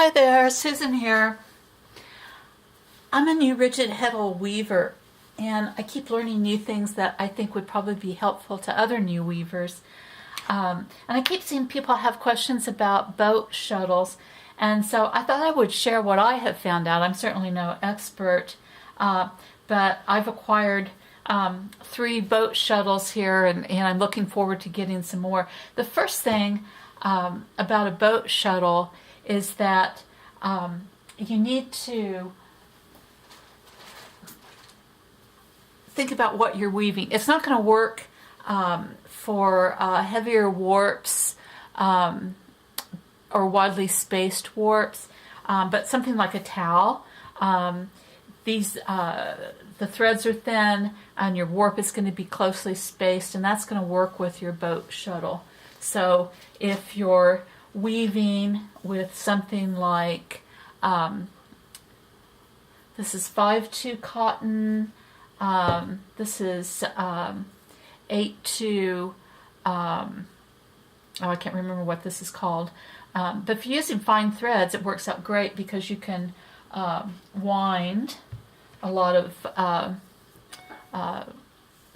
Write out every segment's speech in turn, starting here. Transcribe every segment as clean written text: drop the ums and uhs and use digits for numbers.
Hi there, Susan here. I'm a new rigid Heddle weaver, and I keep learning new things that I think would probably be helpful to other new weavers. And I keep seeing people have questions about boat shuttles, and so I thought I would share what I have found out. I'm certainly no expert, but I've acquired 3 boat shuttles here, and I'm looking forward to getting some more. The first thing about a boat shuttle is that you need to think about what you're weaving. It's not going to work for heavier warps or widely spaced warps, but something like a towel. The threads are thin and your warp is going to be closely spaced, and that's going to work with your boat shuttle. So if you're weaving with something like this is 5-2 cotton, this is 8-2 I can't remember what this is called, but if you're using fine threads, it works out great because you can wind a lot of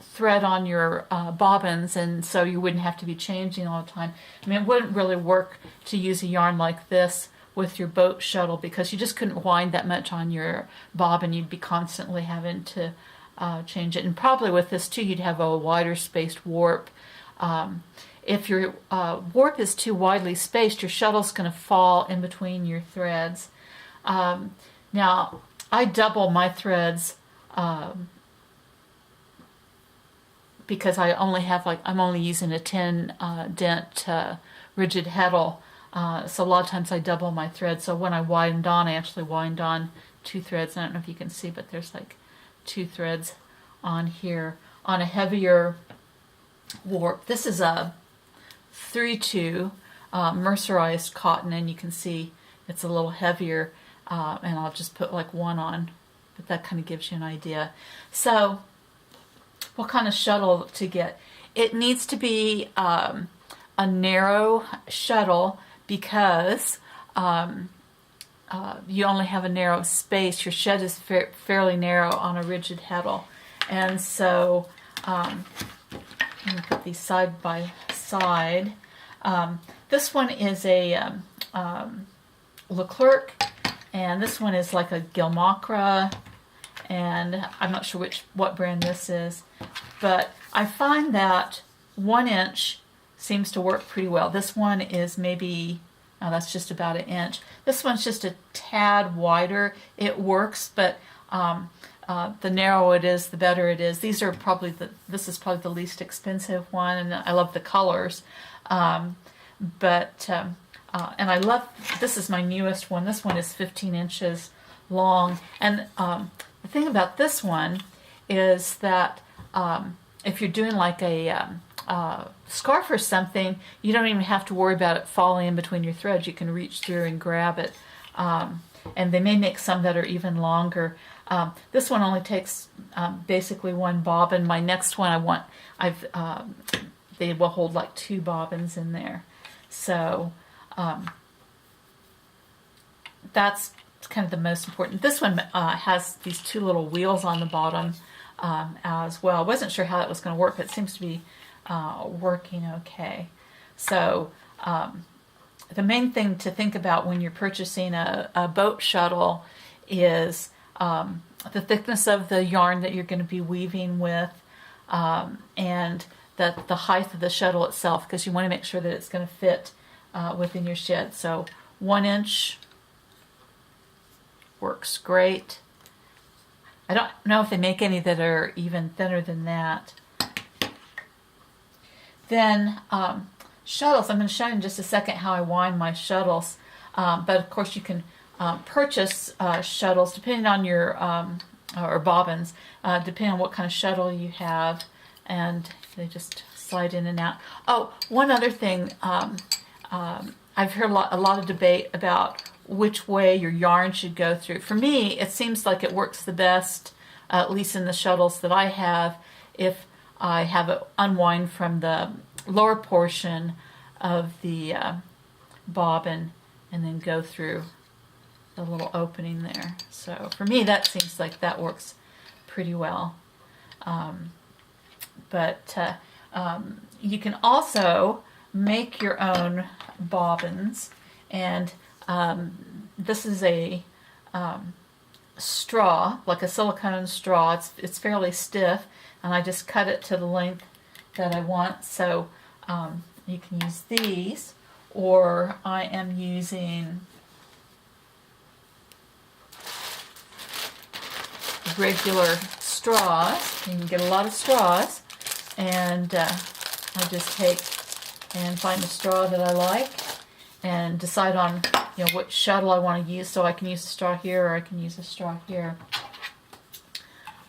thread on your bobbins, and so you wouldn't have to be changing all the time. I mean, it wouldn't really work to use a yarn like this with your boat shuttle because you just couldn't wind that much on your bobbin. You'd be constantly having to change it, and probably with this too you'd have a wider spaced warp. If your warp is too widely spaced, your shuttle's going to fall in between your threads. Now I double my threads because I only have I'm only using a 10 dent rigid Heddle, so a lot of times I double my threads. So when I wind on, I actually wind on 2 threads. I don't know if you can see, but there's 2 threads on here on a heavier warp. This is a 3-2 mercerized cotton, and you can see it's a little heavier, and I'll just put 1 on, but that kind of gives you an idea. So what kind of shuttle to get? It needs to be a narrow shuttle because you only have a narrow space. Your shed is fairly narrow on a rigid Heddle, and so I'm going to put these side by side. This one is a Leclerc, and this one is like a Gilmacra, and I'm not sure what brand this is, but I find that 1 inch seems to work pretty well. This one is maybe, oh, that's just about 1 inch. This one's just a tad wider. It works, but the narrower it is, the better it is. This is probably the least expensive one, and I love the colors. And I love, this is my newest one. This one is 15 inches long, and the thing about this one is that if you're doing a scarf or something, you don't even have to worry about it falling in between your threads. You can reach through and grab it, and they may make some that are even longer. This one only takes basically 1 bobbin. My next one they will hold 2 bobbins in there. So that's kind of the most important. This one has these 2 little wheels on the bottom as well. I wasn't sure how that was going to work, but it seems to be working okay. So the main thing to think about when you're purchasing a boat shuttle is the thickness of the yarn that you're going to be weaving with, and the height of the shuttle itself, because you want to make sure that it's going to fit within your shed. So 1 inch works great. I don't know if they make any that are even thinner than that. Then shuttles, I'm going to show you in just a second how I wind my shuttles, but of course you can purchase shuttles depending on your or bobbins, depending on what kind of shuttle you have, and they just slide in and out. Oh, one other thing, I've heard a lot of debate about which way your yarn should go through. For me, it seems like it works the best, at least in the shuttles that I have, if I have it unwind from the lower portion of the bobbin and then go through the little opening there. So for me, that seems like that works pretty well. But you can also make your own bobbins, and this is a straw, like a silicone straw. It's fairly stiff, and I just cut it to the length that I want. So you can use these, or I am using regular straws. You can get a lot of straws, and I just take and find a straw that I like and decide on what shuttle I want to use. So I can use a straw here, or I can use a straw here,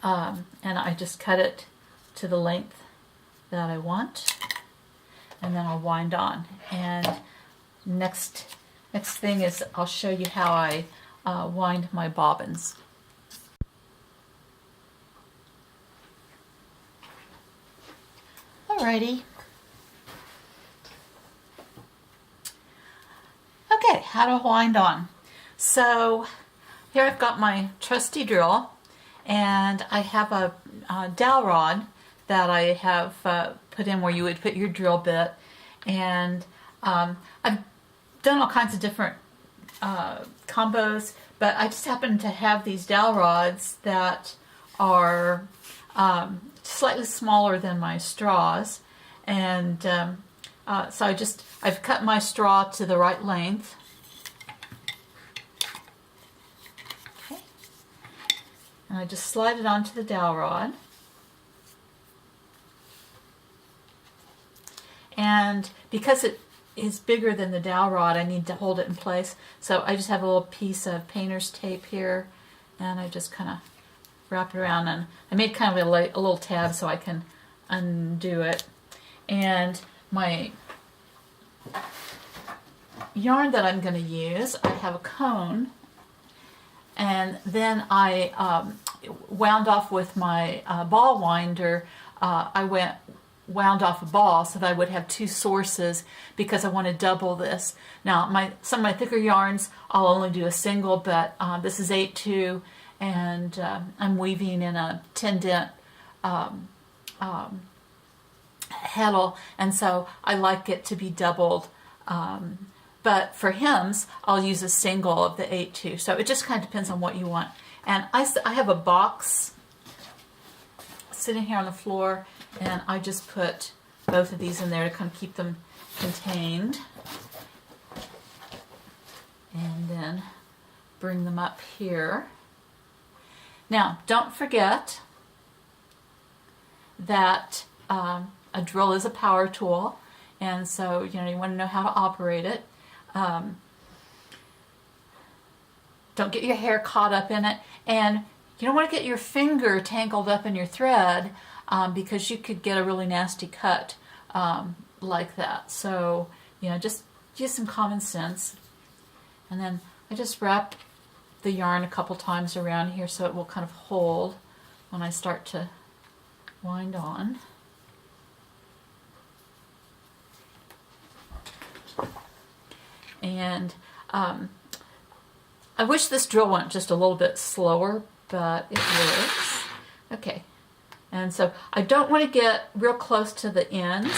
and I just cut it to the length that I want, and then I'll wind on. And next thing is I'll show you how I wind my bobbins. Alrighty. Okay, how to wind on. So here I've got my trusty drill, and I have a dowel rod that I have put in where you would put your drill bit, and I've done all kinds of different combos, but I just happen to have these dowel rods that are slightly smaller than my straws, and so I've cut my straw to the right length. Okay. And I just slide it onto the dowel rod. And because it is bigger than the dowel rod, I need to hold it in place. So I just have a little piece of painter's tape here, and I just kind of wrap it around, and I made kind of a little tab so I can undo it. And my yarn that I'm going to use, I have a cone, and then I wound off with my ball winder. I wound off a ball so that I would have two sources, because I want to double this. Now some of my thicker yarns I'll only do a single, but this is 8/2, and I'm weaving in a 10 dent Heddle, and so I like it to be doubled. But for hems, I'll use a single of the 8/2. So it just kind of depends on what you want. And I have a box sitting here on the floor, and I just put both of these in there to kind of keep them contained. And then bring them up here. Now, don't forget that a drill is a power tool, and so you want to know how to operate it. Don't get your hair caught up in it, and you don't want to get your finger tangled up in your thread, because you could get a really nasty cut like that. So just use some common sense. And then I just wrap the yarn a couple times around here so it will kind of hold when I start to wind on. And I wish this drill went just a little bit slower, but it works. Okay, and so I don't want to get real close to the ends.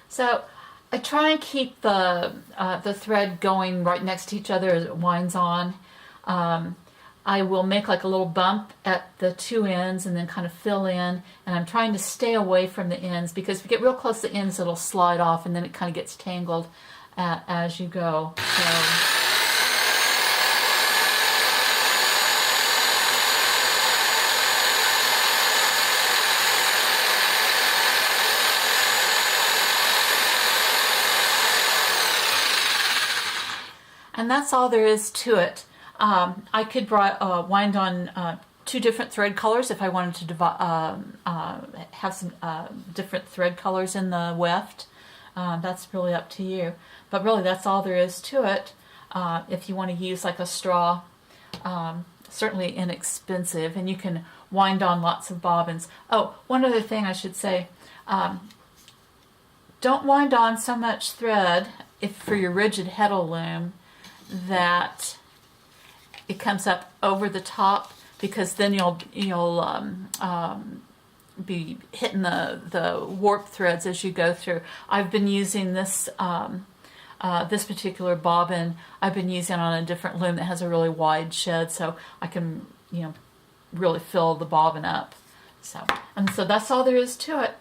So I try and keep the thread going right next to each other as it winds on. I will make like a little bump at the two ends and then kind of fill in, and I'm trying to stay away from the ends, because if you get real close to the ends it'll slide off, and then it kind of gets tangled as you go. So. And that's all there is to it. I could wind on two different thread colors if I wanted to have some different thread colors in the weft. That's really up to you. But really that's all there is to it. If you want to use like a straw certainly inexpensive, and you can wind on lots of bobbins. Oh, one other thing I should say, don't wind on so much thread if for your rigid Heddle loom that it comes up over the top, because then you'll be hitting the warp threads as you go through. I've been using this this particular bobbin. I've been using on a different loom that has a really wide shed, so I can really fill the bobbin up. So that's all there is to it.